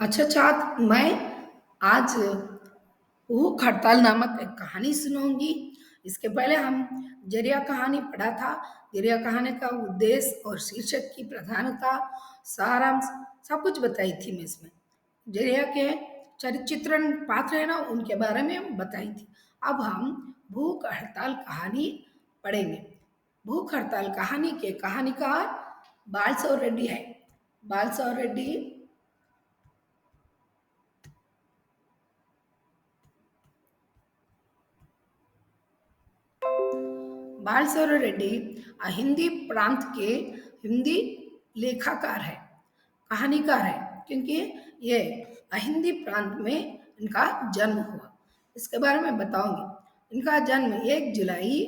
अच्छा छात्र, मैं आज भूख हड़ताल नामक एक कहानी सुनाऊंगी। इसके पहले हम जरिया कहानी पढ़ा था। जरिया कहानी का उद्देश्य और शीर्षक की प्रधानता, सारांश सब कुछ बताई थी मैं इसमें। जरिया के चरित्रण पात्र है ना, उनके बारे में बताई थी। अब हम भूख हड़ताल कहानी पढ़ेंगे। भूख हड़ताल कहानी के कहानीकार बालसव रेड्डी है। बालसव रेड्डी बालसुब्रह रेड्डी हिंदी प्रांत के हिंदी लेखाकार है, कहानीकार है, क्योंकि ये हिंदी प्रांत में इनका जन्म हुआ। इसके बारे में बताऊंगी। इनका जन्म 1 जुलाई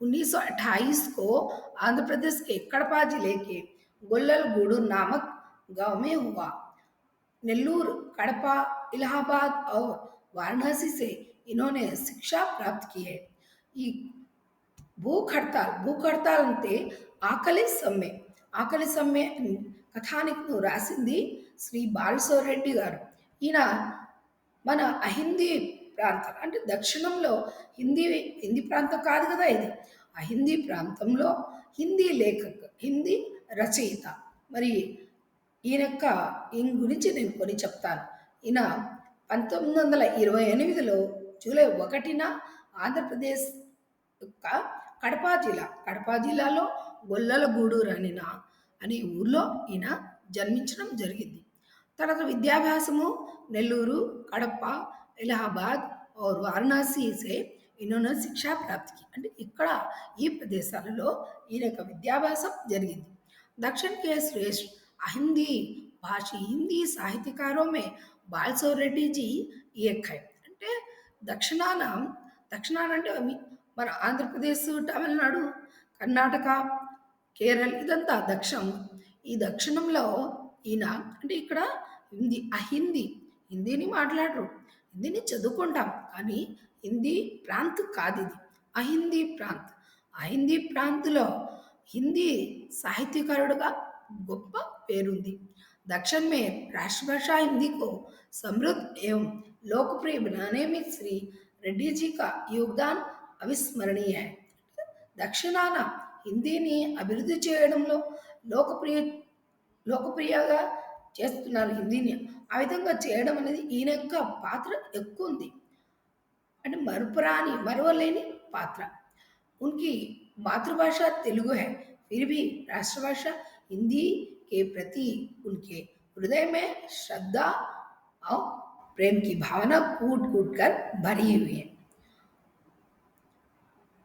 1928 को आंध्र प्रदेश के कड़पा जिले के गोल्ललगूडू नामक गांव में हुआ। नेल्लूर, कड़पा, इलाहाबाद और वाराणसी से इन्होंने शिक्षा प्राप्त की है। భూక్ హడతాల్ అంటే ఆకలి సమ్మె కథానికను రాసింది శ్రీ బాలసోరెడ్డి గారు. ఈయన మన అహిందీ ప్రాంతం అంటే దక్షిణంలో హిందీ హిందీ ప్రాంతం కాదు కదా ఇది. హిందీ ప్రాంతంలో హిందీ లేఖక్, హిందీ రచయిత. మరి ఈయన గురించి నేను కొన్ని చెప్తాను. ఈయన 1928లో జూలై 1న ఆంధ్రప్రదేశ్ యొక్క కడప జిల్లాలో గొల్లలగూడూరు అనే ఊర్లో ఈయన జన్మించడం జరిగింది. తర్వాత విద్యాభ్యాసము నెల్లూరు, కడప, ఇలహాబాద్ और वाराणसी से इन्होंने शिक्षा प्राप्त की. అంటే ఇక్కడ ఈ ప్రదేశాలలో ఈయన యొక్క విద్యాభ్యాసం జరిగింది. दक्षिण के श्रेष्ठ हिंदी साहित्यकारों में बालसव रेड्डी जी एक है. అంటే దక్షిణాన అంటే మన ఆంధ్రప్రదేశ్, తమిళనాడు, కర్ణాటక, కేరళ ఇదంతా దక్షిణం. ఈ దక్షిణంలో ఈయన అంటే ఇక్కడ హిందీని మాట్లాడరు, హిందీని చదువుకుంటాం, కానీ హిందీ ప్రాంత్ కాదు ఇది, అహిందీ ప్రాంత్లో హిందీ సాహిత్యకారుడుగా గొప్ప పేరుంది. दक्षिण में राष्ट्रभाषा हिंदी को समृद्ध एवं लोकप्रिय बनाने में श्री रेड्डी जी का योगदान అవిస్మరణీయ. దక్షిణాన హిందీని అభివృద్ధి చేయడంలో లోకప్రియగా చేస్తున్నారు హిందీని. ఆ విధంగా చేయడం అనేది ఈయన యొక్క పాత్ర ఎక్కువ ఉంది, అంటే మరువలేని పాత్ర. उनकी मातृभाषा तेलुगु है, फिर भी राष्ट्रभाषा हिंदी के प्रति उनके हृदय में श्रद्धा और प्रेम की भावना कूट कूट कर भरी हुई है.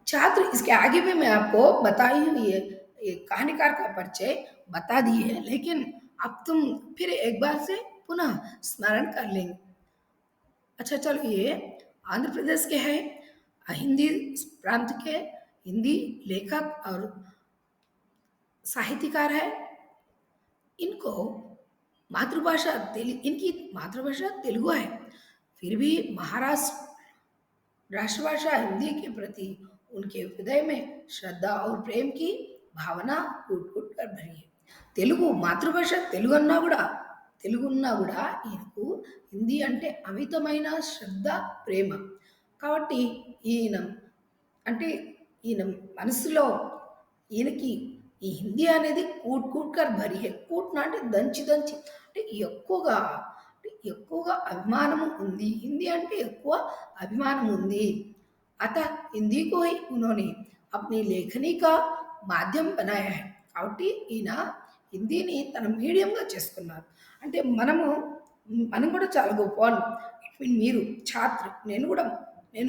छात्र, इसके आगे भी मैं आपको बताई हुई है, एक कहानीकार का परिचय बता दिए है, लेकिन अब तुम फिर एक बार से पुनः स्मरण कर लेंगे. अच्छा चलो, ये आंध्र प्रदेश के हैं, हिंदी प्रांत के हिंदी लेखक और साहित्यकार है. इनकी मातृभाषा तेलुगु है, फिर भी महाराष्ट्र राष्ट्रभाषा हिंदी के प्रति उनके हृदय में श्रद्धा और प्रेम की भावना कूट कूट कर भरी है. తెలుగు మాతృభాష తెలుగున్నా కూడా ఈయనకు హిందీ అంటే అమితమైన శ్రద్ధ, ప్రేమ. కాబట్టి ఈయన మనసులో ఈయనకి ఈ హిందీ అనేది కూట్ భరి హై. కూట్న అంటే దంచి అంటే ఎక్కువగా అభిమానం ఉంది. హిందీ అంటే ఎక్కువ అభిమానం ఉంది. अतः हिंदी को ही उन्होंने अपनी लेखनी का మాధ్యం बनाया है. కాబట్టి ఈయన హిందీని తన మీడియంగా చేసుకున్నారు. అంటే మనం కూడా చాలా గొప్పవాళ్ళం. మీరు ఛాత్ర, నేను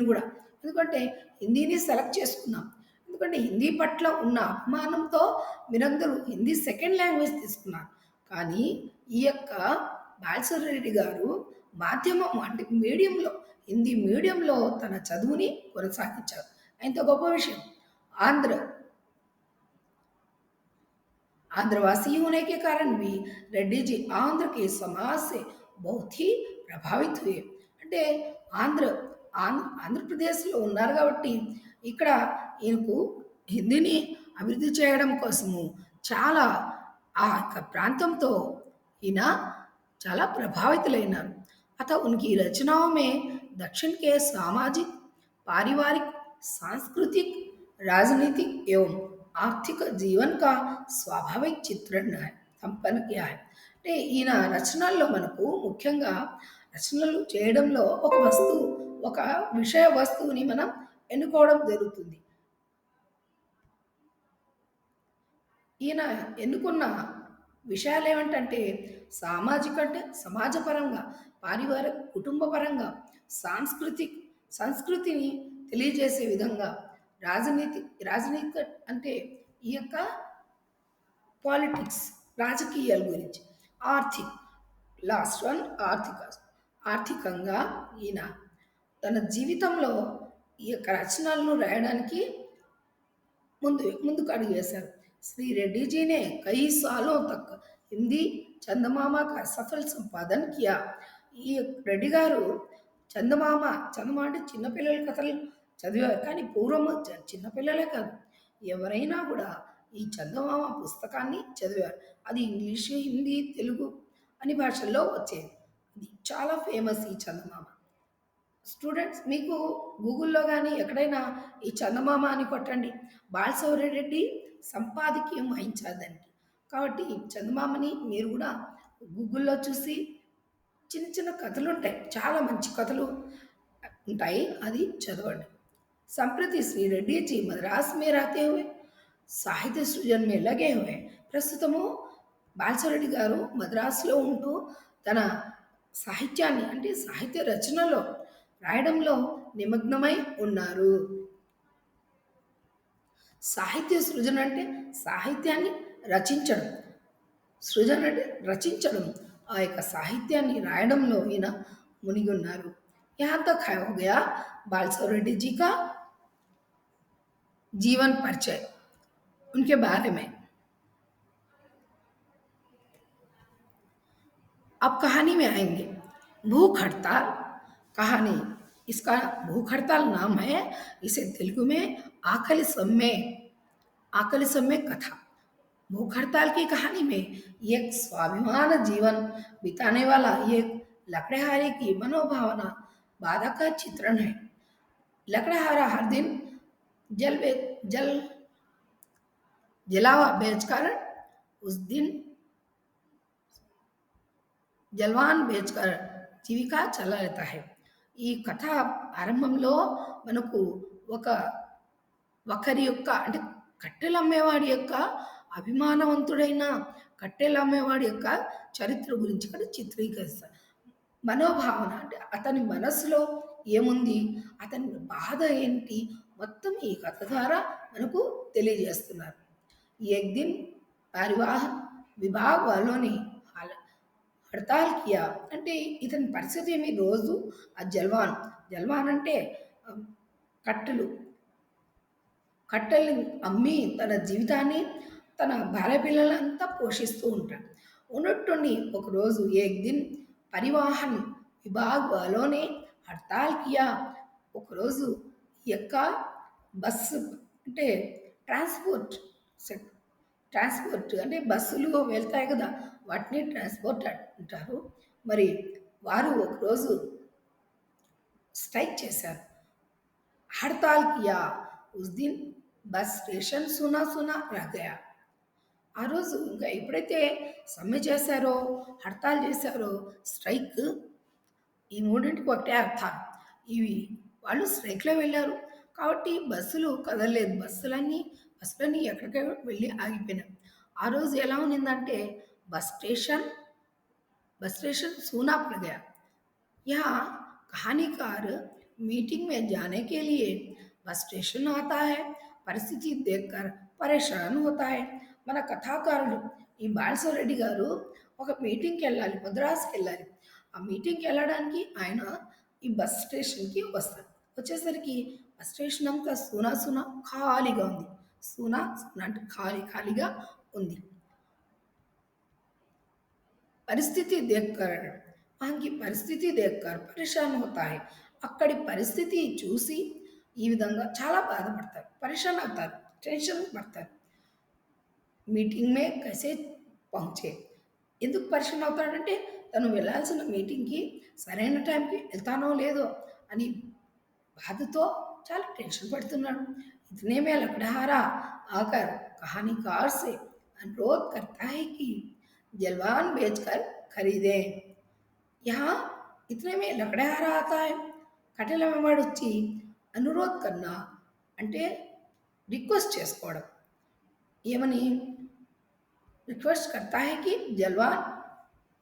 కూడా ఎందుకంటే హిందీని సెలెక్ట్ చేసుకున్నాం. ఎందుకంటే హిందీ పట్ల ఉన్న అభిమానంతో మీరందరూ హిందీ సెకండ్ లాంగ్వేజ్ తీసుకున్నారు. కానీ ఈ యొక్క బాలసోరెడ్డి రెడ్డి గారు మాధ్యమం అంటే హిందీ మీడియంలో తన చదువుని కొనసాగించారు. ఎంతో గొప్ప విషయం. आंध्रवासी होने के कारण भी रेड्डी जी आंध्र के समाज से बहुत ही ప్రభావిत हुए. అంటే ఆంధ్రప్రదేశ్లో ఉన్నారు కాబట్టి ఇక్కడ ఈయనకు హిందీని అభివృద్ధి చేయడం కోసము చాలా ఆ యొక్క ప్రాంతంతో ఈయన చాలా ప్రభాविతులైనారు। अतः उनकी रचनाओं में दक्षिण के सामाजिक, पारिवारिक, सांस्कृतिक, राजनीतिक एवं ఆర్థిక జీవన్ కా స్వాభావిక చిత్రణ సంపన్న కియా హై. అంటే ఈయన రచనల్లో మనకు ముఖ్యంగా రచనలు చేయడంలో ఒక వస్తువు, ఒక విషయ వస్తువుని మనం ఎన్నుకోవడం జరుగుతుంది. ఈయన ఎన్నుకున్న విషయాలేమిటంటే సామాజిక అంటే సమాజపరంగా, పారివారిక కుటుంబపరంగా, సాంస్కృతిక్ సంస్కృతిని తెలియజేసే విధంగా, రాజనీతి రాజనీతి అంటే ఈ యొక్క పాలిటిక్స్ రాజకీయాల గురించి, ఆర్థిక్ లాస్ట్ వన్ ఆర్థిక ఆర్థికంగా ఈయన తన జీవితంలో ఈ యొక్క రచనలను రాయడానికి ముందుకు అడుగు వేశారు. श्री रेड्डी जी ने कई सालों तक हिंदी చందమామ का सफल संपादन किया. ఈ రెడ్డి గారు చందమామ చందమామ అంటే చిన్నపిల్లల కథలు చదివారు. కానీ పూర్వం చిన్నపిల్లలే కాదు, ఎవరైనా కూడా ఈ చందమామ పుస్తకాన్ని చదివారు. అది ఇంగ్లీషు, హిందీ, తెలుగు అన్ని భాషల్లో వచ్చేది. ఇది చాలా ఫేమస్ ఈ చందమామ. స్టూడెంట్స్ మీకు గూగుల్‌లో గాని ఎక్కడైనా ఈ చందమామ అని కొట్టండి. బాలశౌర్యరెడ్డి సంపాదకీయం వహించారు దానికి. కాబట్టి ఈ చందమామని మీరు గూడా గూగుల్‌లో చూసి చిన్న చిన్న కథలుంటాయి. చాలా మంచి కథలు ఉంటాయి. అది చదవండి. संप्रति श्री रेड्डी जी मद्रास में रहते हुए సాహిత్య సృజన में लगे हुए हैं. ప్రస్తుతము బాలశౌరెడ్డి గారు మద్రాసులో ఉంటూ తన సాహిత్యాన్ని అంటే సాహిత్య రచనలో రాయడంలో నిమగ్నమై ఉన్నారు. సాహిత్య సృజన అంటే సాహిత్యాన్ని రచించడం, సృజన అంటే రచించడం. ఆ యొక్క సాహిత్యాన్ని రాయడంలో ఈయన మునిగి ఉన్నారు. यहाँ तक है हो गया बालसौ रेड्डी जी का जीवन परिचय, उनके बारे में. अब कहानी में आएंगे. भूख हड़ताल कहानी, इसका भूख हड़ताल नाम है. इसे तेलुगु में आकली सम्मे कथा. भूख हड़ताल की कहानी में एक स्वाभिमान जीवन बिताने वाला एक लकड़हारे की मनोभावना बाधा का चित्रण है. लकड़हारा हर दिन जलावा बेचकर उस दिन జల్వాన్ బేచ్కర్ జీవికా చల్లలేతా హై. ఈ కథ ఆరంభంలో మనకు ఒకరి యొక్క అంటే కట్టెలు అమ్మేవాడి యొక్క అభిమానవంతుడైన కట్టెలు అమ్మేవాడి యొక్క చరిత్ర గురించి ఇక్కడ చిత్రీకరిస్తారు. మనోభావన అంటే అతని మనసులో ఏముంది, అతని బాధ ఏంటి, మొత్తం ఈ కథ ద్వారా మనకు తెలియజేస్తున్నారు. एक दिन परिवहन विभाग वालों ने హడతాల్ కియా అంటే ఇతని పరిస్థితి ఏమి, రోజు ఆ జల్వాన్ అంటే కట్టెలు అమ్మి తన జీవితాన్ని తన భార్య పిల్లలంతా పోషిస్తూ ఉంటాడు. ఉన్నట్టుండి ఒకరోజు ఏక్ దిన్ పరివాహన్ విభాగ్ వాలోనే హడతాల్ కియా. ఒకరోజు యొక్క బస్సు అంటే ట్రాన్స్పోర్ట్ అంటే బస్సులు వెళ్తాయి కదా, వాటిని ట్రాన్స్పోర్ట్ అంటారు. మరి వారు ఒకరోజు స్ట్రైక్ చేశారు. హడతాల్ కియా. ఉస్ దిన్ బస్ స్టేషన్ సునా రహ్ గయా. ఆ రోజు ఇంకా ఎప్పుడైతే సమ్మె చేశారో, హడతాల్ చేశారో, స్ట్రైక్, ఈ మూడింటికి ఒకటే అర్థాలు. ఇవి వాళ్ళు స్ట్రైక్లో వెళ్ళారు కాబట్టి బస్సులు కదలలేదు. బస్సులన్నీ ఎక్కడికి వెళ్ళి ఆగిపోయినాయి. ఆ రోజు ఎలా ఉన్నిందంటే बस स्टेशन सूना पड़ गया. यहाँ कहानीकार मीटिंग में जाने के लिए बस स्टेशन आता है. పరిస్థితి देखकर परेशान होता है. మన కథాకారుడు ఈ బాలశౌరెడ్డి గారు ఒక మీటింగ్కి వెళ్ళాలి, మద్రాసుకి వెళ్ళాలి. ఆ మీటింగ్కి వెళ్ళడానికి ఆయన ఈ బస్ స్టేషన్కి వస్తారు. వచ్చేసరికి బస్ స్టేషన్ అంతా సునా ఖాళీగా ఉంది. సునా అంటే ఖాళీగా ఉంది. పరిస్థితి देखकर పరేషాన్ होता है. అక్కడి పరిస్థితి చూసి ఈ విధంగా చాలా బాధపడతారు, పరేషాన్ అవుతారు, టెన్షన్ పడతారు. మీటింగ్ మే कैसे पहुंचे. ఎందుకు పరిచయం అవుతాడంటే తను వెళ్ళాల్సిన మీటింగ్కి సరైన టైంకి వెళ్తానో లేదో అని బాధతో చాలా టెన్షన్ पड़తున్నాడు. इतने में लकड़हारा आकर कहानीकार से अनुरोध करता है कि जलवान बेचकर खरीदें. यहाँ इतने में लकड़हारा आता है. కట్టెల వెంబడి వచ్చి అనురోధ్ కన్నా అంటే రిక్వెస్ట్ చేసుకోవడం ఏమని रिक्वेस्ट करता है कि जलवान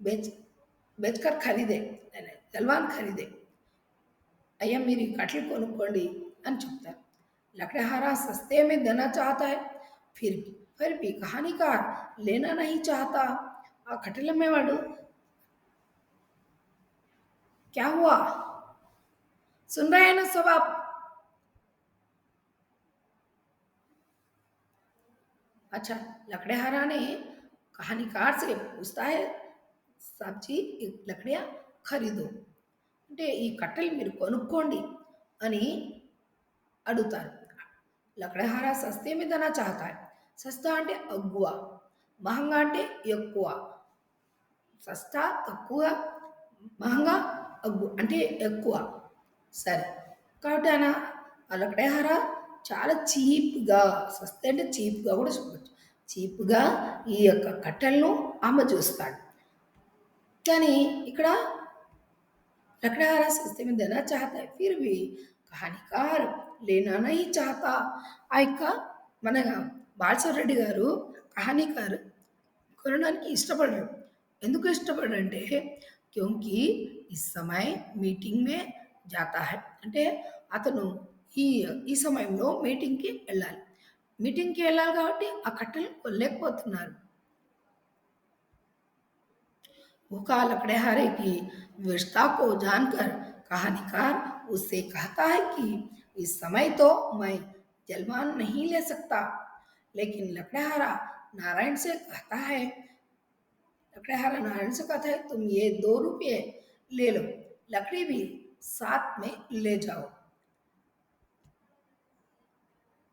बेच बेचकर खरीदे जलवान खरीदे अय्या मेरी कटल కొనుక్కోండి అని చెప్తారు लकड़हारा सस्ते में देना चाहता है फिर भी कहानीकार लेना नहीं चाहता आ कटल में वाడు क्या हुआ सुन रहे हैं ना सब आप अच्छा लकड़हारा ने कहानीकार से पूछता है साहब जी लकड़ियाँ खरीदो అంటే ఈ కట్టెలు మీరు కొనుక్కోండి అని అడుగుతారు లకడహారా సస్తే మీద నా చాహతా है సస్తా అంటే అగ్గువ మహంగా అంటే ఎక్కువ సస్తా తక్కువ మహంగా అగ్గు అంటే ఎక్కువ సరే కాబట్టి ఆయన ఆ లకడహారా చాలా చీప్గా సస్తే అంటే చీప్గా కూడా చెప్పచ్చు చీప్గా ఈ యొక్క కట్టెలను అమ్మజూస్తాడు కానీ ఇక్కడ लकड़हारा सस्ते में देना चाहता है फिर भी कहानीकार लेना नहीं चाहता ఆ యొక్క మన బాలసరెడ్డి గారు కహానీకారు కొనడానికి ఇష్టపడరు ఎందుకు ఇష్టపడరంటే క్యోంకి ఈ సమయ మీటింగ్ మే జాతా హై అంటే అతను ఈ ఈ సమయంలో మీటింగ్కి వెళ్ళాలి మీటింగ్కి వెళ్ళాలి కాబట్టి ఆ కట్టెలు కొనలేకపోతున్నారు भूखा लकड़हारे की विवशता को जानकर कहानीकार उससे कहता है कि इस समय तो मैं जलवान नहीं ले सकता लेकिन लकड़हारा नारायण से कहता है तुम ये 2 रुपये ले लो लकड़ी भी साथ में ले जाओ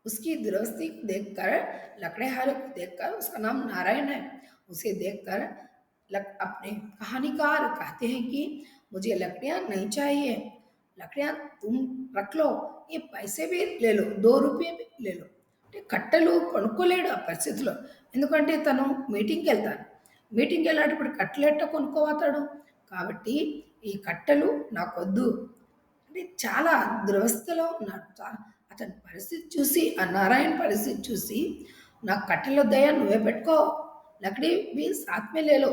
उसकी दुरुस्ती देखकर लकड़हारे को देखकर उसका नाम नारायण है उसे देखकर अपने कहानीकार कहते हैं कि मुझे लकड़ियाँ नहीं चाहिए लकड़ियाँ तुम रख लो ये पैसे भी ले लो 2 रुपये भी ले लो అంటే కట్టెలు కొనుక్కోలేడు ఆ పరిస్థితిలో ఎందుకంటే తను మీటింగ్కి వెళ్తాడు మీటింగ్కి వెళ్ళేటప్పుడు కట్టెలు ఎట్ట కొనుక్కోవతాడు కాబట్టి ఈ కట్టెలు నాకొద్దు అంటే చాలా దురవస్థలో ఉన్నాడు అతని పరిస్థితి చూసి ఆ నారాయణ పరిస్థితి చూసి నాకు కట్టెలు వద్దయ్యా నువ్వే పెట్టుకో లకడీ भी साथ में ले लो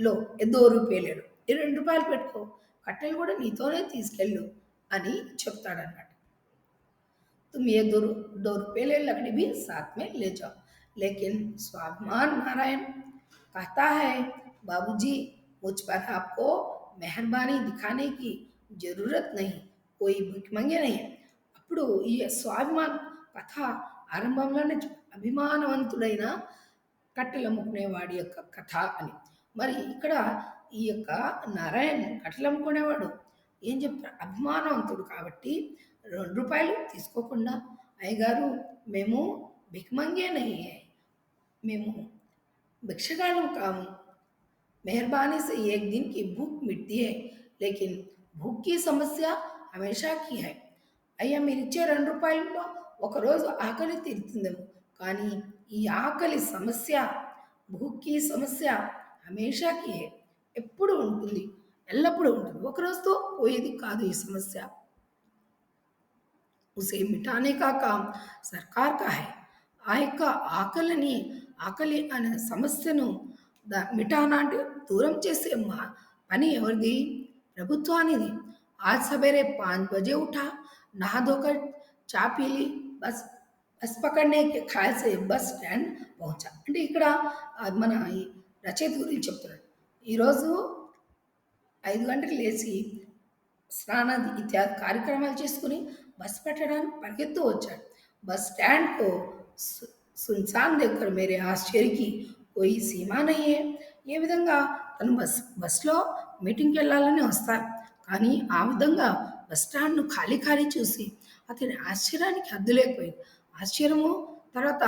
లో 2 రూపాయలు లేడు ఈ 2 రూపాయలు పెట్టుకో కట్టెలు కూడా నీతోనే తీసుకెళ్ళు అని చెప్తాడన్నమాట तुम ये 2 रुपये ले लकड़ी भी साथ में ले जाओ लेकिन स्वाभिमान नारायण कहता है बाबूजी मुझ पर आपको मेहरबानी दिखाने की जरूरत नहीं कोई भिकमंगे नहीं అప్పుడు ఈ స్వాభిమాన్ కథ ఆరంభంలోనే అభిమానవంతుడైన కట్టెలు అమ్ముకునేవాడి యొక్క కథ అని మరి ఇక్కడ ఈ యొక్క నారాయణ్ కట్టెలు అమ్ముకునేవాడు ఏం చెప్తారు అభిమానవంతుడు కాబట్టి 2 రూపాయలు తీసుకోకుండా అయ్యగారు మేము భిక్మంగేనయ్యే మేము భిక్షగాళ్ళం కాము मेहरबानी से एक दिन की भूख मिटती है लेकिन भूख की समस्या हमेशा की है అయ్యా మీరు ఇచ్చే 2 రూపాయలలో ఒకరోజు ఆకలి తీరుతుందేమో కానీ ఈ ఆకలి సమస్య భూక్కి సమస్య హమేషాకి ఎప్పుడు ఉంటుంది ఎల్లప్పుడూ ఉంటుంది ఒక రోజుతో పోయేది కాదు ఈ సమస్య उसे मिटाने का काम सरकार का है ఆ యొక్క ఆకలి అనే సమస్యను మిటానా అంటే దూరం చేసే పని ఎవరిది ప్రభుత్వానిది आज सवेरे 5 बजे उठा नहा धोकर चा पी ली बस पकड़ने के ख्याल से बस స్టాండ్ పहुंचा అంటే ఇక్కడ మన ఈ రచయిత గురించి చెప్తున్నాడు ఈరోజు 5 గంటలకు లేచి స్నానాది ఇత్యాది కార్యక్రమాలు చేసుకుని బస్ పట్టడానికి పరిగెత్తు వచ్చాడు बस स्टैंड को सुनसान देखकर मेरे आश्चर्य की कोई सीमा नहीं है ఏ విధంగా తను బస్లో మీటింగ్కి వెళ్ళాలని వస్తాడు కానీ ఆ విధంగా బస్ స్టాండ్ను ఖాళీ చూసి అతని ఆశ్చర్యానికి హద్దు లేకపోయింది ఆశ్చర్యము తర్వాత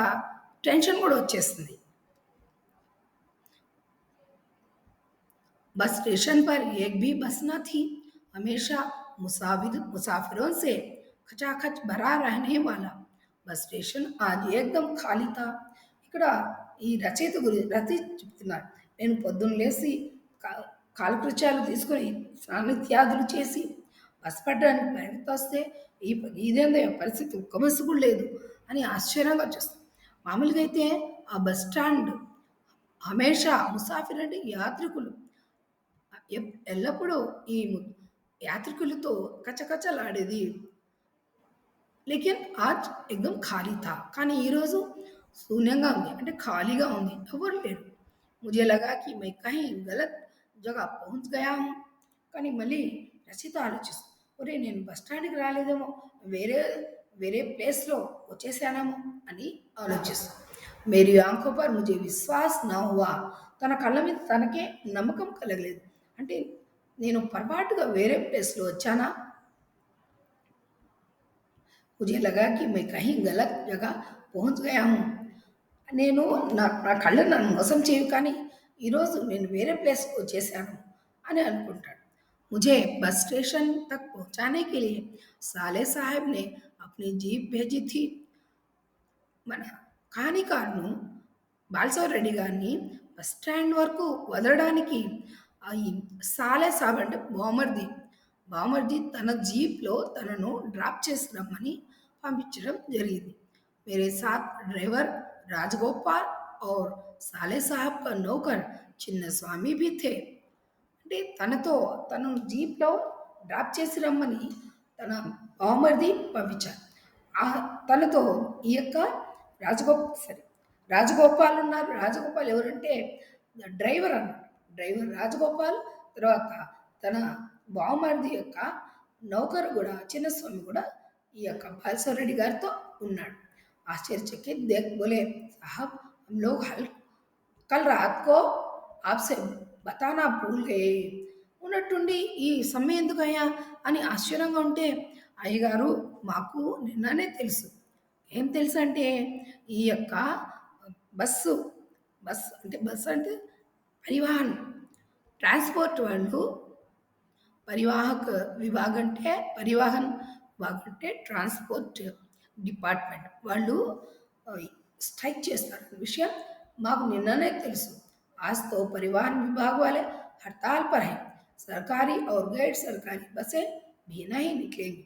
టెన్షన్ కూడా వచ్చేస్తుంది बस स्टेशन पर एक भी बस न थी। हमेशा मुसाफिरों से खचाखच भरा रहने वाला బస్ స్టేషన్ అది ఏకదం ఖాళీ థా. ఇక్కడ ఈ రచయిత చెప్తున్నారు. నేను పొద్దున్న లేసి కాలకృత్యాలు తీసుకొని స్నానత్యాదులు చేసి బస్ పట్టడానికి బయటకొస్తే ఈ ఇదేందో పరిస్థితి ఒక్క బస్సు కూడా లేదు అని ఆశ్చర్యంగా వచ్చేస్తాం. మామూలుగా అయితే ఆ బస్ స్టాండ్ హమేషా ముసాఫిర్ అంటే యాత్రికులు ఎల్లప్పుడూ ఈ యాత్రికులతో కచకచలాడేది. లేకిన్ ఆజ్ ఎక్దమ్ ఖాళీ థా. కానీ ఈరోజు శూన్యంగా ఉంది. అంటే ఖాళీగా ఉంది. ఎవరు లేరు. ముझे लगा कि मैं कहीं गलत जगह पहुँच गया हूँ. కానీ మళ్ళీ రచయిత ఆలోచిస్తుంది. ఒరేయ్! నేను బస్ స్టాండ్‌కి రాలేదేమో, వేరే వేరే ప్లేస్‌లో వచ్చేసానేమో అని ఆలోచిస్తుంది. మేరీ ఆంఖోं पर मुझे विश्वास ना हुआ. తన కళ్ళ మీద తనకే నమ్మకం కలగలేదు. అంటే నేను పొరపాటుగా వేరే ప్లేస్‌లో వచ్చానా? मुझे लगा कि मैं कहीं गलत जगह पहुँच गया हूँ. నేను నా కళ్ళు నన్ను మోసం చేయవు కానీ ఈరోజు నేను వేరే ప్లేస్‌కి వచ్చేసాను అని అనుకుంటాడు. मुझे बस स्टेशन तक पहुँचाने के लिए साले साहब ने अपनी जीप भेजी थी. మన కహానీకారును బాలశౌరెడ్డి గారిని బస్ స్టాండ్ వరకు వదలడానికి ఈ సాలే సాబ్ అంటే బామర్ది తన జీప్‌లో తనను డ్రాప్ చేసి రమ్మని పంపించడం జరిగింది. मेरे साथ ड्राइवर राजगोपाल और साले साहब का नौकर చిన్నస్వామి भी थे. అంటే తను జీప్‌లో డ్రాప్ చేసి రమ్మని తన బావమరిది పంపించారు. తనతో ఈ యొక్క రాజగోపాల్ ఉన్నారు. రాజగోపాల్ ఎవరంటే డ్రైవర్ అన్నమాట. డ్రైవర్ రాజగోపాల్, తర్వాత తన బావమరిది యొక్క నౌకరు కూడా చిన్నస్వామి కూడా ఈ యొక్క బాలశౌరెడ్డి గారితో ఉన్నాడు. ఆశ్చర్యచకిत देख बोले साहब हम लोग कल रात को आपसे बताना भूल गए. ఉన్నట్టుండి ఈ సమయం ఎందుకయ్యా అని ఆశ్చర్యంగా ఉంటే, అయ్యగారు మాకు నిన్ననే తెలుసు. ఏం తెలుసు అంటే ఈ యొక్క బస్సు బస్సు అంటే పరివాహన్ ట్రాన్స్‌పోర్ట్ వాళ్ళు పరివాహక పరివాహన్ విభాగం అంటే ట్రాన్స్‌పోర్ట్ డిపార్ట్‌మెంట్ వాళ్ళు స్ట్రైక్ చేస్తారు అనే విషయం మాకు నిన్ననే తెలుసు. आज तो परिवहन विभाग वाले हड़ताल पर हैं. सरकारी और गैर सरकारी बसें भी नहीं निकलेंगी.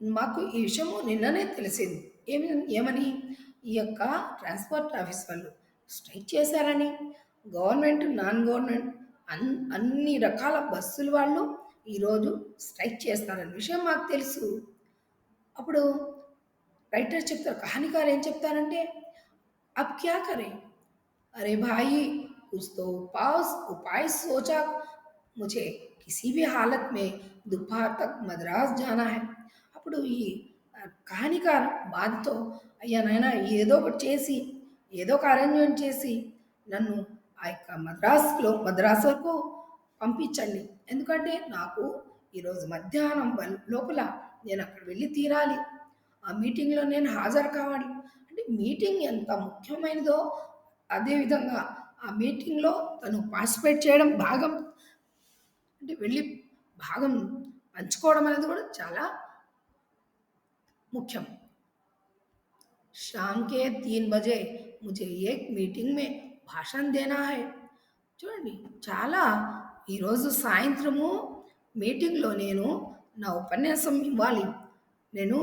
మాకు ఈ విషయము నిన్ననే తెలిసింది. ఏమని ఈ యొక్క ట్రాన్స్‌పోర్ట్ ఆఫీస్ వాళ్ళు స్ట్రైక్ చేశారని, గవర్నమెంట్, నాన్ గవర్నమెంట్ అన్ని రకాల బస్సుల వాళ్ళు ఈరోజు స్ట్రైక్ చేస్తారనే విషయం మాకు తెలుసు. అప్పుడు రైటర్ చెప్తారు, కహానీకారు ఏం చెప్తారంటే, అబ్ క్యా కరే? अरे भाई कुछ तो उपाय सोचा. मुझे किसी भी हालत में दोपहर तक मद्रास जाना है. అప్పుడు ఈ కహానీకారు బాధతో, అయ్యా నాయనా ఏదో ఒకటి చేసి ఏదో ఒక అరేంజ్మెంట్ చేసి నన్ను ఆ యొక్క మద్రాస్ వరకు పంపించండి. ఎందుకంటే నాకు ఈరోజు మధ్యాహ్నం లోపల నేను అక్కడ వెళ్ళి తీరాలి. ఆ మీటింగ్‌లో నేను హాజరు కావాలి. అంటే మీటింగ్ ఎంత ముఖ్యమైనదో అదేవిధంగా ఆ మీటింగ్‌లో తను పార్టిసిపేట్ చేయడం, వెళ్ళి భాగం పంచుకోవడం అనేది కూడా చాలా ముఖ్యం. शाम के 3 बजे मुझे एक मीटिंग में भाषण देना है. చూడండి, చాలా ఈరోజు సాయంత్రము మీటింగ్‌లో నేను నా ఉపన్యాసం ఇవ్వాలి. నేను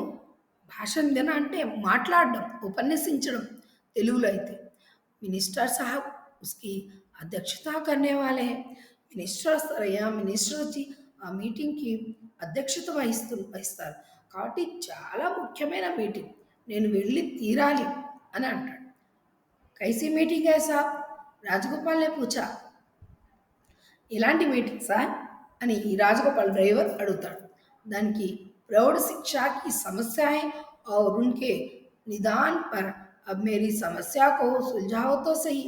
భాషణ దేనా అంటే మాట్లాడడం, ఉపన్యసించడం తెలుగులో అయితే. मिनिस्टर साहब उसकी अध्यक्षता करने वाले हैं. మినిస్టర్ వచ్చి ఆ మీటింగ్‌కి అధ్యక్షత వహిస్తారు. కాబట్టి చాలా ముఖ్యమైన మీటింగ్. నేను వెళ్ళి తీరాలి అని అంటాడు. కైసీ మీటింగ్ హై సాబ్? రాజగోపాల్ నే పూఛా. ఎలాంటి మీటింగ్ సార్ అని ఈ రాజగోపాల్ డ్రైవర్ అడుగుతాడు. దానికి प्रौढ़ शिक्षा की समस्याएं और उनके निदान पर अब मेरी समस्या को सुलझाओ तो सही.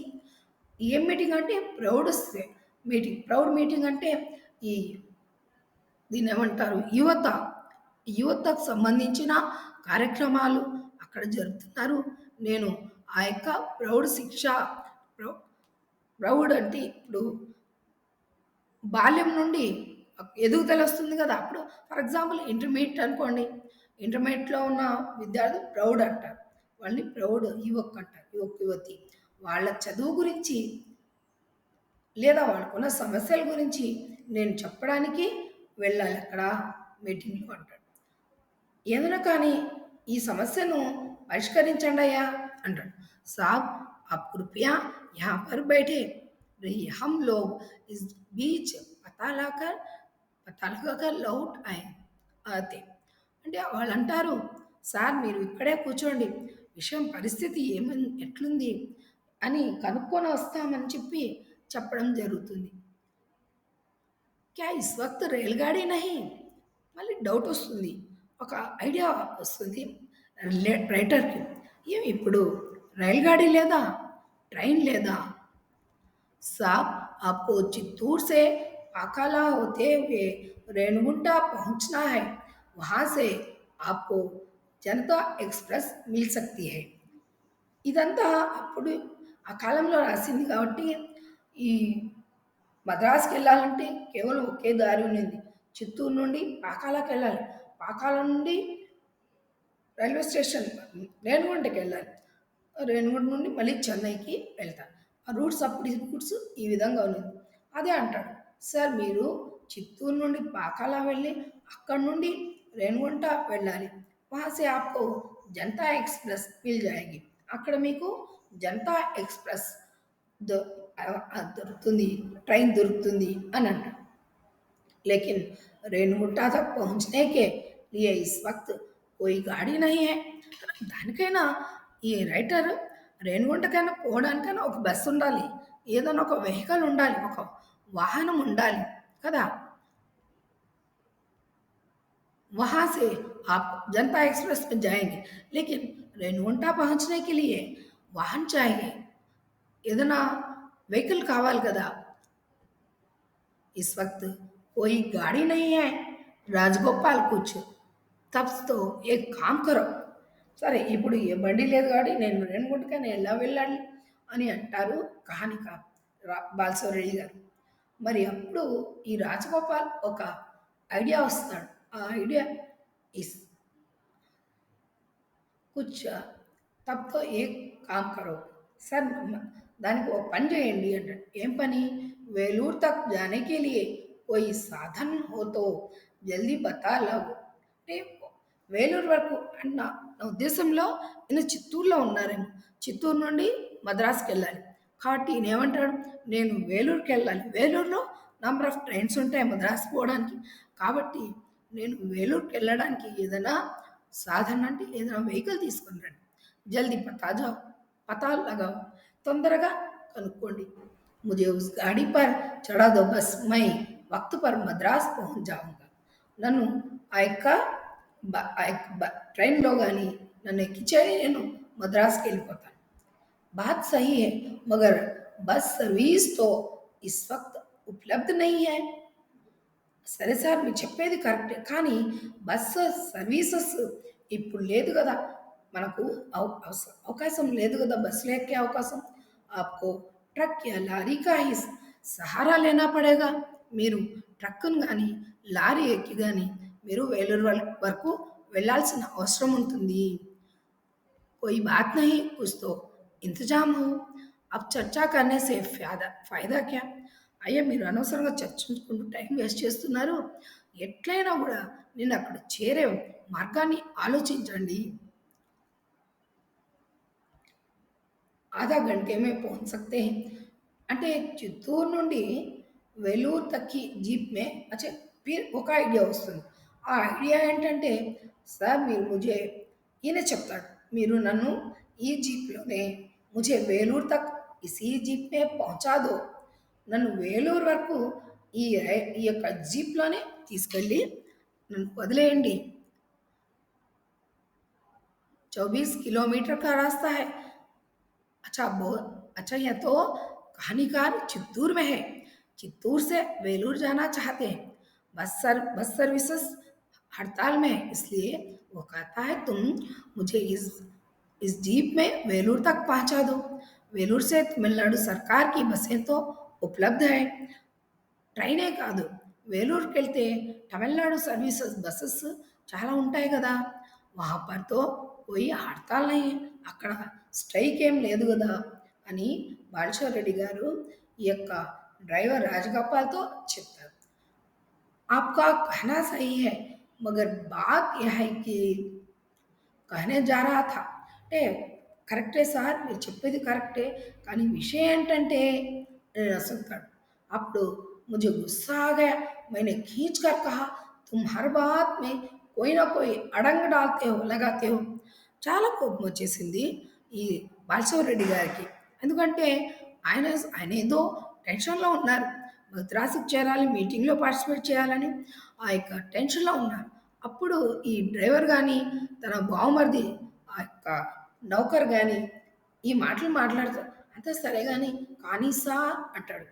ఏం మీటింగ్ అంటే ప్రౌడ్ మీటింగ్ అంటే ఈ దీన్ని ఏమంటారు, యువతకు సంబంధించిన కార్యక్రమాలు అక్కడ జరుపుతున్నారు. నేను ఆ యొక్క ప్రౌఢ్ అంటే ఇప్పుడు బాల్యం నుండి ఎదుగుదల వస్తుంది కదా! అప్పుడు ఫర్ ఎగ్జాంపుల్ ఇంటర్మీడియేట్ అనుకోండి. ఇంటర్మీడియేట్‌లో ఉన్న విద్యార్థి ప్రౌడ్ అంటారు. వాళ్ళని ప్రౌడ్ యువక్ అంటారు. యువక్, యువతి. వాళ్ళ చదువు గురించి లేదా వాళ్ళకున్న సమస్యల గురించి నేను చెప్పడానికి వెళ్ళాలి అక్కడ మీటింగ్‌లో అంటాడు. ఏదైనా కానీ ఈ సమస్యను పరిష్కరించండయ్యా అంటాడు. సాబ్ आप कृपया यहाँ पर बैठे रहिए हम लोग इस बीच पता लाकर పతా लगाकर लौट आए आते అంటే వాళ్ళు అంటారు సార్ మీరు ఇక్కడే కూర్చోండి విషయం పరిస్థితి ఎట్లుంది అని కనుక్కొని వస్తామని చెప్పి చెప్పడం జరుగుతుంది. क्या इस वक्त रेलगाड़ी नहीं మళ్ళీ డౌట్ వస్తుంది. ఒక ఐడియా వస్తుంది రైటర్‌కి. ఏమి ఇప్పుడు రైలు గాడి లేదా? ట్రైన్ లేదా? साहब आपको चित्तूर से पाकाला होते हुए रेणुगुंटा पहुंचना है वहां से आपको जनता एक्सप्रेस मिल सकती है ఇదంతా అప్పుడు ఆ కాలంలో రాసింది కాబట్టి ఈ మద్రాసుకి వెళ్ళాలంటే కేవలం ఒకే దారి ఉన్నింది చిత్తూరు నుండి పాకాలకు వెళ్ళాలి పాకాల నుండి రైల్వే స్టేషన్ రేణిగుంటకి వెళ్ళాలి రేణిగుంట నుండి మళ్ళీ చెన్నైకి వెళ్తాను ఆ రూట్స్ అప్పుడు ఈ రూట్స్ ఈ విధంగా ఉన్నది అదే అంటాడు సార్ మీరు చిత్తూరు నుండి పాకాల వెళ్ళి అక్కడి నుండి రేణిగుంట వెళ్ళాలి వహాసే ఆప్కో జనతా ఎక్స్ప్రెస్ మిల్ జాయేగి అక్కడ మీకు జనతా ఎక్స్ప్రెస్ దొ- దొరుకుతుంది ట్రైన్ దొరుకుతుంది అని అంటాడు लेकिन रेणुगुंटा तक पहुंचने के लिए इस वक्त कोई गाड़ी नहीं है దానికైనా ఈ రైటర్ రేణుగుంటకైనా పోవడానికైనా ఒక బస్సు ఉండాలి ఏదైనా ఒక వెహికల్ ఉండాలి ఒక వాహనం ఉండాలి కదా वहां से आप जनता एक्सप्रेस में जाएंगे लेकिन रेणुगुंटा पहुंचने के लिए वाहन चाहिए ఏదైనా వెహికల్ కావాలి కదా इस वक्त कोई गाड़ी नहीं है రాజగోపాల్ కూర్చో తప్స్తో ఏ కామ్ కరో సరే ఇప్పుడు ఏ బండి లేదు కాబట్టి నేను రేణుగుంటకని ఎలా వెళ్ళాలి అని అంటారు కహానికార్ బాలశౌరెడ్డి గారు మరి అప్పుడు ఈ రాజగోపాల్ ఒక ఐడియా వస్తాడు ఆ idea is Kuch తప్తో A com కరో సార్ దానికి ఒక పని చేయండి అంటాడు ఏం పని వేలూరు తక్ జానే కే లియే कोई साधन हो तो జల్దీ బతా లాగో అంటే వేలూరు వరకు అంటే నా ఉద్దేశంలో ఈయన చిత్తూరులో ఉన్నారేమో చిత్తూరు నుండి మద్రాసుకి వెళ్ళాలి కాబట్టి ఈయన ఏమంటాడు నేను వేలూరుకి వెళ్ళాలి వేలూరులో నంబర్ ఆఫ్ ట్రైన్స్ ఉంటాయి మద్రాసు పోవడానికి కాబట్టి నేను వేలూరుకి వెళ్ళడానికి ఏదైనా సాధన అంటే ఏదైనా వెహికల్ తీసుకుని రండి జల్దీ పతా జాओ పతా लगाओ తొందరగా కనుక్కోండి मुझे उस गाड़ी पर चढ़ा दो बस मैं वक्त पर मद्रास पहुंच जाऊंगा నన్ను ఆ యొక్క ట్రైన్లో కానీ నన్ను ఎక్కించే నేను మద్రాసుకి వెళ్ళిపోతాను बात सही है मगर बस सर्विस तो इस वक्त उपलब्ध नहीं है సరే సార్ మీరు చెప్పేది కరెక్టే కానీ బస్సు సర్వీసెస్ ఇప్పుడు లేదు కదా మనకు అవకాశం లేదు కదా బస్సులో ఎక్కే అవకాశం ఆప్కో ట్రక్ యా లారీ కా హీ సహారా లేనా పడేగా మీరు ట్రక్కును కానీ లారీ ఎక్కి కానీ మీరు వేలూరు వరకు వెళ్ళాల్సిన అవసరం ఉంటుంది कोई बात नहीं कुछ तो इंतजाम हो अब చర్చా करने से फायदा क्या అయ్యా మీరు అనవసరంగా చర్చించుకుంటూ టైం వేస్ట్ చేస్తున్నారు ఎట్లయినా కూడా నేను అక్కడ చేరే మార్గాన్ని ఆలోచించండి ఆధా గంటే మే పहुंच सकते हैं అంటే చిత్తూరు నుండి వెలూరు తక్కి జీప్ మే అచ్చా ఫిర్ ఒక ఐడియా వస్తుంది ఆ ఐడియా ఏంటంటే సార్ మీరు ముझे ఈయన చెప్తాడు మీరు నన్ను ఈ జీప్లోనే ముझे వేలూరు తక్ ఇసీ జీప్ మే పहुंचा दो నన్ను వేలూరు వరకు ఈ యొక్క జీప్లోనే తీసుకెళ్ళి నన్ను వదిలేయండి 24 किलोमीटर का रास्ता है अच्छा बहुत अच्छा यह तो कहानीकार चित्तूर में है चित्तूर से वेलूर जाना चाहते हैं बस सर्विसेज हड़ताल में है इसलिए वो कहता है तुम मुझे इस जीप में वेलूर तक पहुंचा दो वेलूर से तमिलनाडु सरकार की बसें तो उपलब्ध है ట్రైనే కాదు, వేలూరుకెళ్తే తమిళనాడు సర్వీసెస్ బసెస్ చాలా ఉంటాయి కదా! వहाँ पर तो कोई हड़ताल नहीं है. అక్కడ స్ట్రైక్ ఏం లేదు గదా! అని బాలశివరెడ్డి గారు ఈ యొక్క డ్రైవర్ రాజగోపాల్‌తో చెప్తారు. आपका कहना सही है, मगर बात यह है कि कहने जा रहा था అంటే కరెక్టే సార్ మీరు చెప్పేది కరెక్టే. కానీ విషయం ఏంటంటే అని అసుంటాడు. అప్పుడు मुझे गुस्सा आ गया. मैंने खींच कर कहा तुम हर बात में कोई ना कोई अड़ंग डालते हो लगाते हो. చాలా కోపం వచ్చేసింది ఈ బాలశివరెడ్డి గారికి. ఎందుకంటే ఆయన ఆయన ఏదో టెన్షన్‌లో ఉన్నారు. మద్రాసుకి చేరాలి, మీటింగ్‌లో పార్టిసిపేట్ చేయాలని ఆ యొక్క టెన్షన్‌లో ఉన్నారు. అప్పుడు ఈ డ్రైవర్ గాని, తన బావమరిది ఆ యొక్క నౌకర్ గాని ఈ మాటలు మాట్లాడతారు. అంతా సరే గాని కానీ సార్ అంటాడు.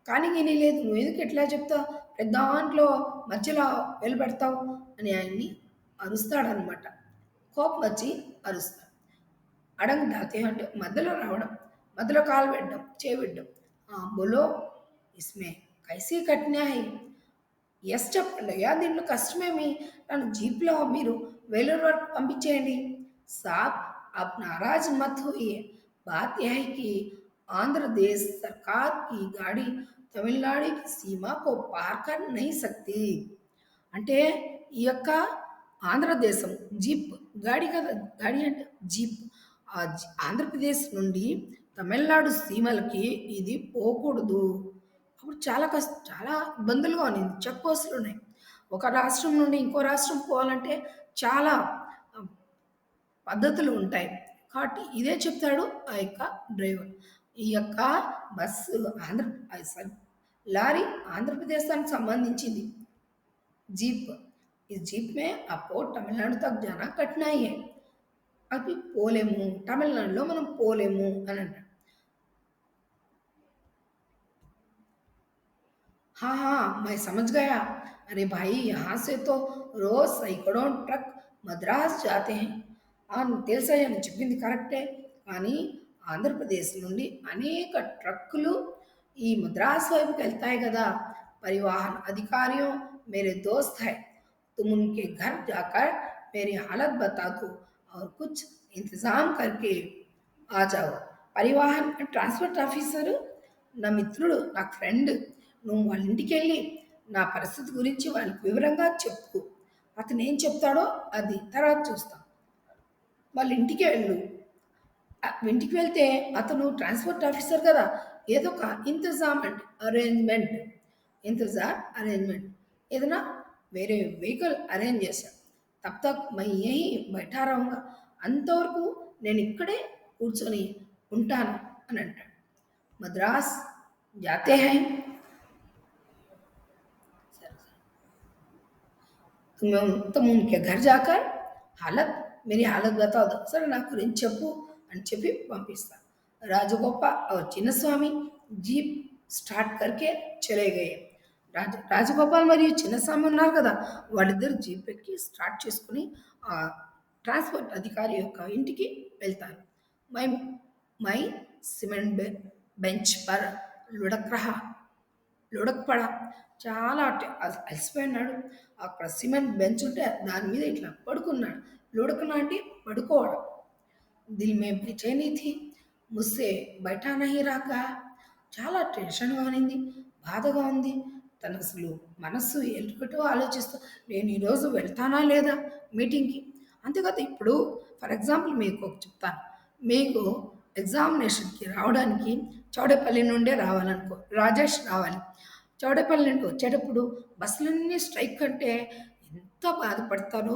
కానీ గీని లేదు. నువ్వెందుకు ఇట్లా చెప్తావు? ప్రతి దాంట్లో మధ్యలో వేలు అని ఆయన్ని అరుస్తాడనమాట. కోపమొచ్చి అరుస్తాడు. అడంగ్ దాతే అంటే మధ్యలో రావడం, మధ్యలో కాలు పెట్టడం, చేయి పెట్టడం. బోలో ఇస్మే కైసీ కట్నా హై? యెస్ చెప్పండి. అయ్యా దీంట్లో కష్టమేమి? నన్ను జీప్‌లో మీరు వేలూరు వరకు పంపించేయండి. साहब आप नाराज मत होइए. बात यह है कि आंध्र देश सरकार की गाड़ी तमिलनाडु की सीमा को पार कर नहीं सकती. అంటే ఈ యొక్క ఆంధ్రదేశం జీప్ గాడి కదా! గాడి అంటే జీప్. ఆంధ్రప్రదేశ్ నుండి తమిళనాడు సీమలకి ఇది పోకూడదు. అప్పుడు చాలా ఇబ్బందులుగా ఉన్నింది. చెక్ పోస్టులున్నాయి. ఒక రాష్ట్రం నుండి ఇంకో రాష్ట్రం పోవాలంటే చాలా ఆహ్, పద్ధతులు ఉంటాయి. కాబట్టి ఇదే చెప్తాడు ఆ యొక్క డ్రైవర్. ఈ యొక్క బస్సు సారీ లారీ ఆంధ్రప్రదేశానికి సంబంధించింది. జీప్. इस जीप में आपको తమిళనాడు तक जाना कठिनाई है. అది పోలేము. తమిళనాడులో మనం పోలేము అని అంటాడు. हाँ, हाँ, मैं समझ गया. अरे भाई यहाँ से तो रोज सैकड़ों ट्रक మద్రాస్ జాతే హై. తెలుసయ్యా నువ్వు చెప్పింది కరెక్టే. కానీ ఆంధ్రప్రదేశ్ నుండి అనేక ట్రక్కులు ఈ మద్రాస్ వైపుకి వెళ్తాయి కదా! परिवहन अधिकारियों मेरे दोस्त है. तुम उनके घर जाकर मेरी हालत बता दो और कुछ इंतजाम करके ఆ जाओ. పరివాహన్ ట్రాన్స్‌పోర్ట్ ఆఫీసరు నా మిత్రుడు, నా ఫ్రెండ్. నువ్వు వాళ్ళ ఇంటికెళ్ళి నా పరిస్థితి గురించి వాళ్ళకి వివరంగా చెప్పు. అతనేం చెప్తాడో అది తర్వాత చూస్తాం. వాళ్ళ ఇంటికి వెళ్ళు. ఇంటికి వెళ్తే అతను ట్రాన్స్‌పోర్ట్ ఆఫీసర్ కదా! ఏదో ఒక ఇంతజామ్ అంటే అరేంజ్‌మెంట్. అరేంజ్‌మెంట్. ఏదైనా వేరే వెహికల్ అరేంజ్ చేశాడు. తబ్ తక్ మై యహీ బైఠా రహూంగా. అంతవరకు నేను ఇక్కడే కూర్చొని ఉంటాను అని అంటాడు. మద్రాస్ జాతే హై. तुम उनके घर जाकर हालत मेरी हालत बता दो. సరే నా గురించి చెప్పు అని చెప్పి పంపిస్తాను. రాజగోపాల్ और చిన్నస్వామి జీప్ స్టార్ట్ करके चले गए. రాజగోపాల్ మరియు చిన్నస్వామి ఉన్నారు కదా! వాళ్ళిద్దరు జీప్ ఎక్కి స్టార్ట్ చేసుకొని ఆ ట్రాన్స్‌పోర్ట్ అధికారి యొక్క ఇంటికి వెళ్తారు. మై మై సిమెంట్ బెంచ్ పర్ లుఢక్ రహా. లుడక్ పడ చాలా అలసిపోయినాడు. అక్కడ సిమెంట్ బెంచ్ ఉంటే దాని మీద ఇట్లా పడుకున్నాడు. లుడకన అంటే పడుకోవడం. దిల్ మే బేచైనీ థీ. ముస్సే బైఠా నహీ రహా. చాలా టెన్షన్‌గా ఉన్నింది. బాధగా ఉంది. తను అసలు మనస్సు ఎటుపెటో ఆలోచిస్తూ నేను ఈరోజు వెళ్తానా లేదా మీటింగ్‌కి. అంతే కదా! ఇప్పుడు ఫర్ ఎగ్జాంపుల్ మీకు ఒకటి చెప్తాను. మీకు ఎగ్జామినేషన్‌కి రావడానికి చౌడేపల్లి నుండే రావాలనుకో. రాజేష్ రావాలి. చౌడేపల్లి నుండి వచ్చేటప్పుడు బస్సులన్నీ స్ట్రైక్ అంటే ఎంత బాధపడతానో.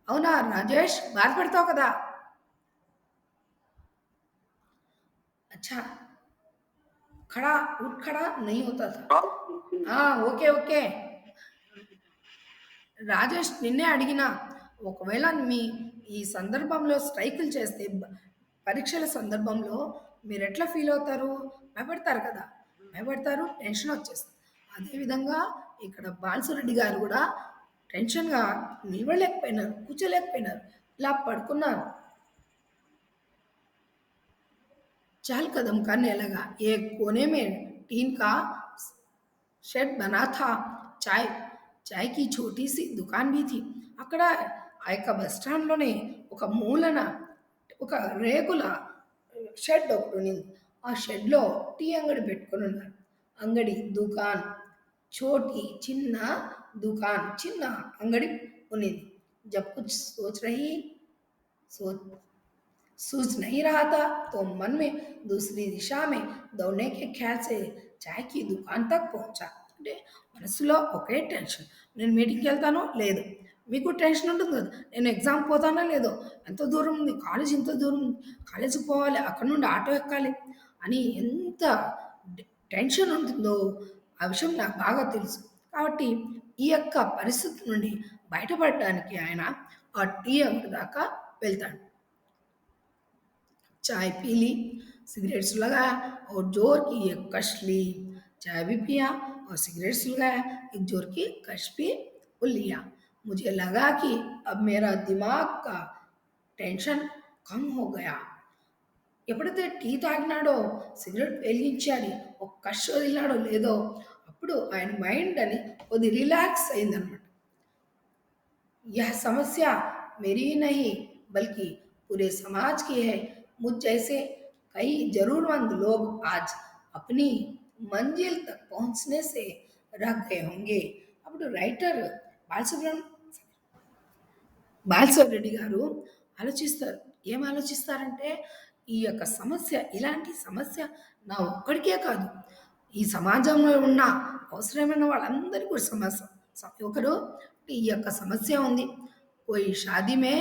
అవునా రాజేష్? బాధపడతావు కదా! अच्छा खड़ा उठ खड़ा नहीं होता था. ఓకే. ఓకే. రాజేష్ నిన్నే అడిగినా, ఒకవేళ ఈ సందర్భంలో స్ట్రైకులు చేస్తే పరీక్షల సందర్భంలో మీరెట్లా ఫీల్ అవుతారు? భయపడతారు కదా! భయపడతారు, టెన్షన్ వచ్చేస్తుంది. అదేవిధంగా ఇక్కడ బాలసురెడ్డి గారు కూడా టెన్షన్‌గా నిలబడలేకపోయినారు, కూర్చోలేకపోయినారు. ఇలా పడుకున్నారు. चहल कदम करने लगा. एक कोने में टीन का షెడ్ బనా థా. చాయ్ చాయ్‌కి ఛోటీ-సీ దుకాన్ భీ థీ. అక్కడ ఆ యొక్క బస్ స్టాండ్‌లోనే ఒక మూలన ఒక రేకుల షెడ్ ఒకటున్నింది. ఆ షెడ్‌లో టీ అంగడి పెట్టుకొనున్నారు. అంగడి దుకాన్ छोटी చిన్న దుకాన్ చిన్న అంగడి ఉన్నింది. जब कुछ सोच रही सोच सूझ नहीं रहा था तो मन में दूसरी दिशा में दौड़ने के ख्याल से చాయ్ కి దుకాన్ తక్ పహుంచా. అంటే మనసులో ఒకే టెన్షన్. నేను మీటింగ్‌కి వెళ్తానో లేదో. మీకు టెన్షన్ ఉంటుంది కదా! నేను ఎగ్జామ్‌కి పోతానో లేదో. ఎంత దూరం ఉంది. కాలేజ్ ఇంత దూరం ఉంది. కాలేజీకి పోవాలి. అక్కడి నుండి ఆటో ఎక్కాలి అని ఎంత డె టెన్షన్ ఉంటుందో ఆ విషయం నాకు బాగా తెలుసు. కాబట్టి ఈ యొక్క పరిస్థితి నుండి బయటపడడానికి ఆయన ఆ టీ అంగడి దాకా వెళ్తాడు. चाय पी ली, सिगरेट सुलगाया और जोर की एक कश ली। चाय भी पिया और सिगरेट सुलगाया, एक जोर की कश भी लिया। मुझे लगा कि अब मेरा दिमाग का టెన్షన్ కమ్ హో గయా. ఎప్పుడైతే టీ తాగినాడో, సిగరెట్ వెలిగించాడు, ఒక కష్ వదిలినాడో లేదో, అప్పుడు ఆయన మైండ్ అని కొద్ది రిలాక్స్ అయిందనమాట. यह समस्या मेरी ही नहीं बल्कि पूरे समाज की है। मुझ जैसे कई जरूरतमंद लोग आज अपनी मंजिल तक पहुंचने से रह गए होंगे. అప్పుడు రైటర్ బాలసుబ్రహ్మణ్యం బాలశివరెడ్డి గారు ఆలోచిస్తారు. ఏం ఆలోచిస్తారంటే, ఈ యొక్క సమస్య ఇలాంటి సమస్య నా ఒక్కడికే కాదు, ఈ సమాజంలో ఉన్న అవసరమైన వాళ్ళందరికీ కూడా సమస్య ఒకరు ఈ యొక్క సమస్య ఉంది. कोई शादी में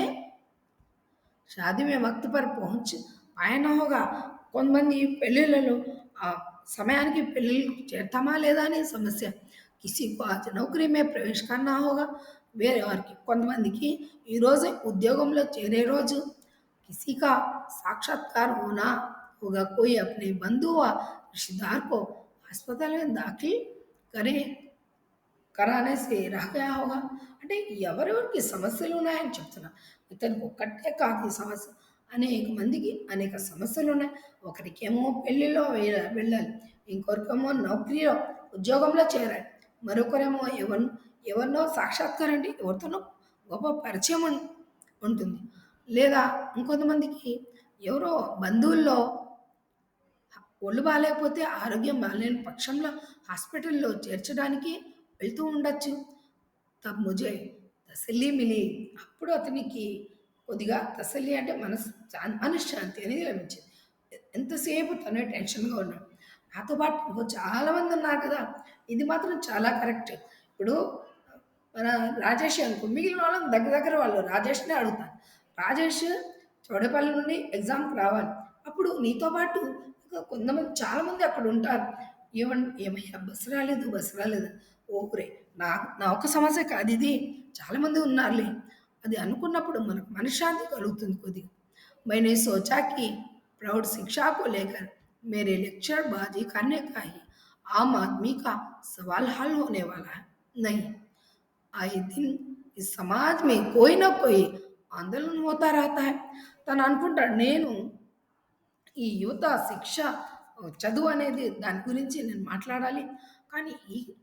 वक्त पर पहुंच पाया ना होगा. కొంతమంది పెళ్ళిళ్ళలో ఆ సమయానికి పెళ్ళిళ్ళు చేరతామా లేదా అనే సమస్య. किसी को आज नौकरी में प्रवेश करना होगा. వేరే వారికి కొంతమందికి ఈరోజు ఉద్యోగంలో చేరే రోజు. किसी का साक्षात्कार होना होगा. कोई अपने बंधु व रिश्तेदार को अस्पताल में दाखिल करे कराने से रह गया होगा. అంటే ఎవరెవరికి సమస్యలు ఉన్నాయని చెప్తున్నా. ఇతనికి ఒక్కటే కాదు ఈ సమస్య. అనేక మందికి అనేక సమస్యలు ఉన్నాయి. ఒకరికేమో పెళ్లిలో వెళ్ళాలి, ఇంకొకరికేమో నౌకరీలో ఉద్యోగంలో చేరాలి, మరొకరేమో ఎవరినో సాక్షాత్కారం అంటే ఎవరితోనో గొప్ప పరిచయం ఉంటుంది. లేదా ఇంకొంతమందికి ఎవరో బంధువుల్లో ఒళ్ళు బాలేకపోతే, ఆరోగ్యం బాలేని పక్షంలో హాస్పిటల్‌లో చేర్చడానికి వెళ్తూ ఉండొచ్చు. తబ్ ముజే తసల్లి మిలి. అప్పుడు అతనికి కొద్దిగా తసల్లి అంటే మనశ్శాంతి అనేది లభించింది. ఎంతసేపు తనే టెన్షన్‌గా ఉన్నాడు. నాతో పాటు ఇంకో చాలామంది ఉన్నారు కదా! ఇది మాత్రం చాలా కరెక్ట్. ఇప్పుడు మన రాజేష్ అనుకో, మిగిలిన వాళ్ళని దగ్గర దగ్గర వాళ్ళు రాజేష్‌నే అడుగుతాను. రాజేష్ చౌడేపల్లి నుండి ఎగ్జామ్‌కి రావాలి. అప్పుడు నీతో పాటు ఇంకా కొంతమంది చాలామంది అక్కడ ఉంటారు. ఏమయ్యా బస్సు రాలేదు. ఓరే! నా ఒక్క సమస్య కాదు ఇది. చాలామంది ఉన్నారులే. అది అనుకున్నప్పుడు మనకు మనశ్శాంతి కలుగుతుంది కొద్దిగా. मैंने सोचा कि प्रौढ़ शिक्षा को लेकर मेरे लेक्चरबाजी करने का ही आम आदमी का सवाल हल होने वाला है नहीं. आए दिन इस समाज में कोई ना कोई आंदोलन होता रहता है. తను అనుకుంటాడు, నేను ఈ యువత శిక్ష చదువు అనేది దాని గురించి నేను మాట్లాడాలి. కానీ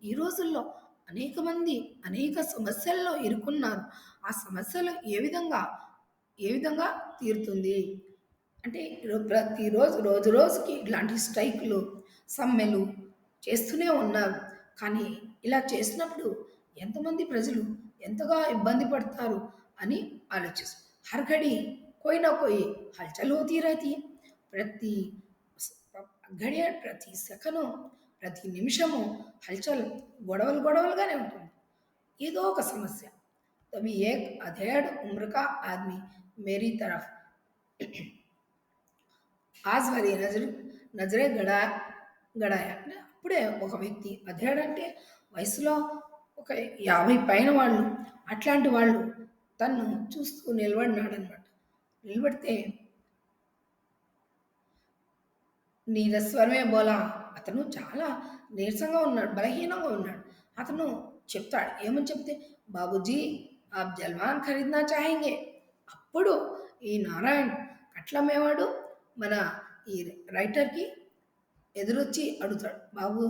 ఈ రోజుల్లో అనేక మంది అనేక సమస్యల్లో ఇరుక్కున్నారు. ఆ సమస్యలు ఏ విధంగా తీరుతుంది అంటే, ప్రతిరోజు రోజు రోజుకి ఇలాంటి స్ట్రైకులు, సమ్మెలు చేస్తూనే ఉన్నారు. కానీ ఇలా చేసినప్పుడు ఎంతమంది ప్రజలు ఎంతగా ఇబ్బంది పడతారు అని ఆలోచిస్తారు. हर घड़ी कोई ना कोई हलचल होती रहती है. ప్రతి घड़िया ప్రతి సెకను ప్రతి నిమిషము హల్చల్ గొడవలుగానే ఉంటుంది. ఏదో ఒక సమస్య. तभी एक अधेड़ उम्र का आदमी मेरी तरफ आज వారి నజరే గడాయా. అంటే అప్పుడే ఒక వ్యక్తి, అధేడ్ అంటే వయసులో ఒక 50 పైన వాళ్ళు, అట్లాంటి వాళ్ళు తన్ను చూస్తూ నిలబడినాడనమాట. నిలబడితే నీరస్వరమే బోలా. అతను చాలా నీరసంగా ఉన్నాడు, బలహీనంగా ఉన్నాడు. అతను చెప్తాడు. ఏమని చెప్తే, బాబూజీ ఆప్ జల్వాన్ ఖరీద్నా చాహెంగే. అప్పుడు ఈ నారాయణ్ కట్లమ్మేవాడు మన ఈ రైటర్కి ఎదురొచ్చి అడుగుతాడు, బాబు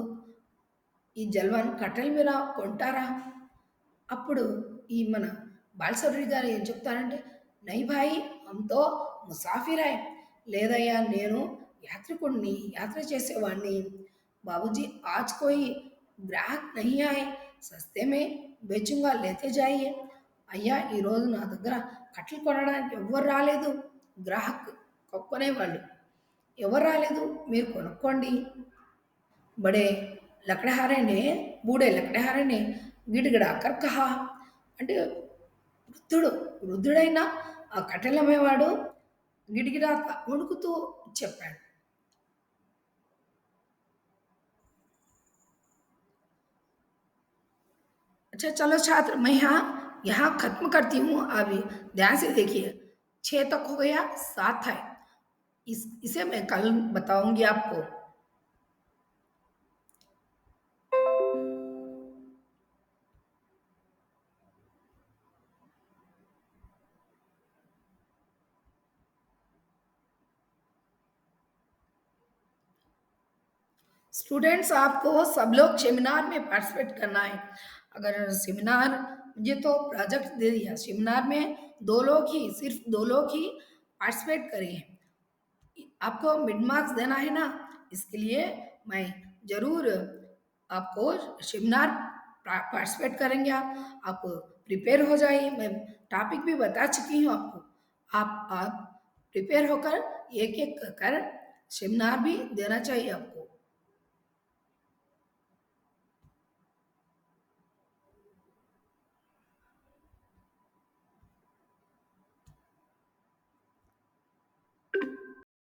ఈ జల్వాన్ కట్టెల మీద కొంటారా? అప్పుడు ఈ మన బాలశౌరి గారు ఏం చెప్తారంటే, నహీ భాయి హమ్ తో ముసాఫిర్ హై. లేదయ్యా నేను యాత్రికుడిని, యాత్ర చేసేవాడిని. బాబూజీ ఆజ్ కోయి గ్రాహక్ నహీ ఆయే, సస్తే మే బేచూంగా లేతే జాయియే. అయ్యా ఈరోజు నా దగ్గర కట్టెలు కొనడానికి ఎవ్వరు రాలేదు. గ్రాహక్ కొనేవాళ్ళు ఎవరు రాలేదు, మీరు కొనుక్కోండి. బడే లకడహారే నే బూఢే లకడహారే నే గిడగిడాకర్ కహా. అంటే వృద్ధుడు వృద్ధుడైన ఆ కట్టెలమ్మేవాడు గిడిగిడా వణుకుతూ చెప్పాడు. अच्छा चलो छात्र मैं यहाँ खत्म करती हूँ अभी। ध्यान से देखिए, 6 तक हो गया, 7 है। इसे मैं कल बताऊंगी आपको। स्टूडेंट्स आपको सब लोग सेमिनार में पार्टिसिपेट करना है। अगर सेमिनार, मुझे तो प्रोजेक्ट दे दिया, सेमिनार में 2 लोग ही, सिर्फ 2 लोग ही पार्टिसिपेट करें। आपको मिड मार्क्स देना है ना, इसके लिए मैं ज़रूर आपको सेमिनार पार्टिसिपेट करेंगे। आप प्रिपेयर हो जाइए। मैं टॉपिक भी बता चुकी हूँ आपको। आप प्रिपेयर होकर एक एक कर सेमिनार भी देना चाहिए आपको।